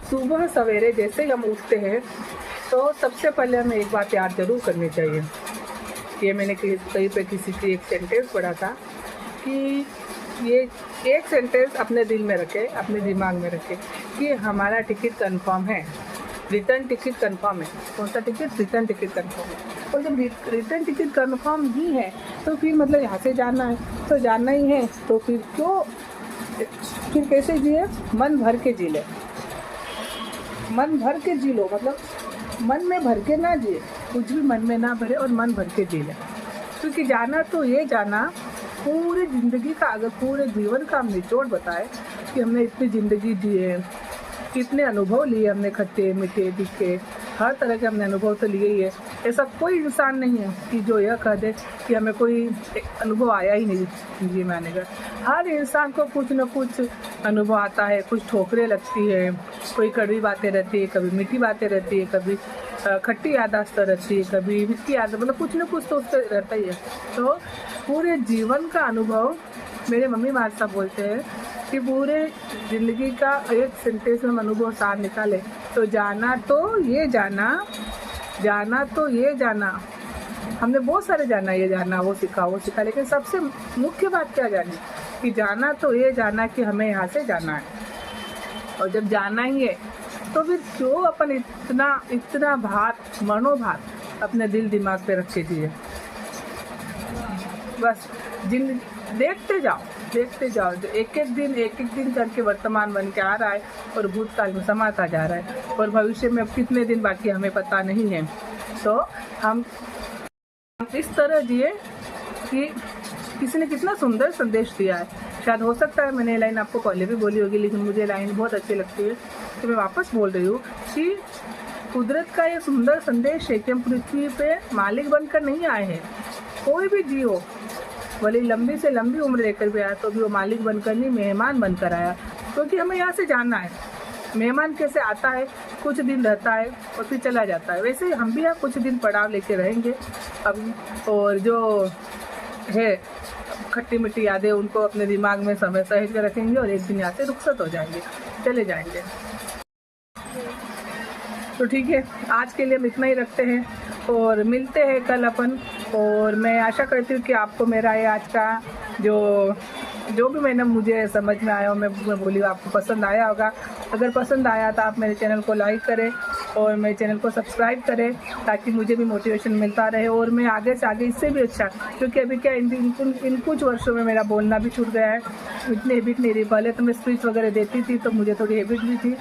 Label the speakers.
Speaker 1: सुबह सवेरे जैसे ही हम उठते हैं तो सबसे पहले हमें एक बात याद ज़रूर करनी चाहिए। ये मैंने कहीं पे किसी की एक सेंटेंस पढ़ा था कि ये एक सेंटेंस अपने दिल में रखें, अपने दिमाग में रखें कि हमारा टिकट कंफर्म है, रिटर्न टिकट कंफर्म है। कौन सा टिकट? रिटर्न टिकट कंफर्म है। और जब रिटर्न टिकट कंफर्म ही है तो फिर मतलब यहाँ से जाना है तो जाना ही है, तो फिर कैसे जिए? मन भर के जी ले, मन भर के जी लो, मतलब मन में भर के ना जिए, कुछ भी मन में ना भरे और मन भर के जी ले। क्योंकि जाना तो ये जाना पूरी ज़िंदगी का, अगर पूरे जीवन का हम निचोड़ बताए कि हमने इतनी ज़िंदगी जी है, कितने अनुभव लिए हमने, खट्टे मीठे तीखे हर तरह के हमने अनुभव तो लिए ही है। ऐसा कोई इंसान नहीं है कि जो यह कह दे कि हमें कोई अनुभव आया ही नहीं ज़िंदगी में आने का। हर इंसान को कुछ न कुछ अनुभव आता है, कुछ ठोकरें लगती है, कोई कड़वी बातें रहती है, कभी मीठी बातें रहती है, कभी खट्टी याददाश्त रहती है, कभी मीठी याद, मतलब कुछ न कुछ तो उससे रहता ही है। तो पूरे जीवन का अनुभव, मेरे मम्मी माँ साहब बोलते हैं कि पूरे ज़िंदगी का एक सेंटेंस में अनुभव सार निकाले तो जाना तो ये जाना, जाना तो ये जाना। हमने बहुत सारे जाना, ये जाना, वो सीखा, लेकिन सबसे मुख्य बात क्या जानी कि जाना तो ये जाना कि हमें यहाँ से जाना है। और जब जाना ही है तो फिर क्यों अपन इतना भार, मनोभार अपने दिल दिमाग पे रख के जिए। बस देखते जाओ, एक एक दिन करके वर्तमान बन के आ रहा है और भूतकाल में समाता जा रहा है और भविष्य में अब कितने दिन बाकी हमें पता नहीं है। तो हम इस तरह जिए कि किसी ने कितना सुंदर संदेश दिया है। शायद हो सकता है मैंने ये लाइन आपको पहले भी बोली होगी, लेकिन मुझे लाइन बहुत अच्छी लगती है तो मैं वापस बोल रही हूँ कि कुदरत का ये सुंदर संदेश है कि हम पृथ्वी पे मालिक बनकर नहीं आए हैं। कोई भी जीव हो, भले लंबी से लंबी उम्र लेकर भी आया तो भी वो मालिक बनकर नहीं, मेहमान बनकर आया, क्योंकि हमें यहाँ से जाना है। मेहमान कैसे आता है, कुछ दिन रहता है और फिर चला जाता है, वैसे ही हम भी यहाँ कुछ दिन पड़ाव लेके रहेंगे अब, और जो है खट्टी मिट्टी यादें उनको अपने दिमाग में समय सहेज कर रखेंगे और एक दिन यहाँ से रुखसत हो जाएंगे, चले जाएंगे। तो ठीक है, आज के लिए हम इतना ही रखते हैं और मिलते हैं कल अपन। और मैं आशा करती हूँ कि आपको मेरा ये आज का जो भी मैंने मुझे समझ में आया मैं बोली आपको पसंद आया होगा। अगर पसंद आया तो आप मेरे चैनल को लाइक करें और मेरे चैनल को सब्सक्राइब करें ताकि मुझे भी मोटिवेशन मिलता रहे और मैं आगे से आगे इससे भी अच्छा, क्योंकि अभी क्या इन कुछ वर्षों में मेरा बोलना भी छूट गया है, इतनी हैबिट नहीं रही। पहले तो मैं स्पीच वगैरह देती थी तो मुझे थोड़ी हैबिट भी थी।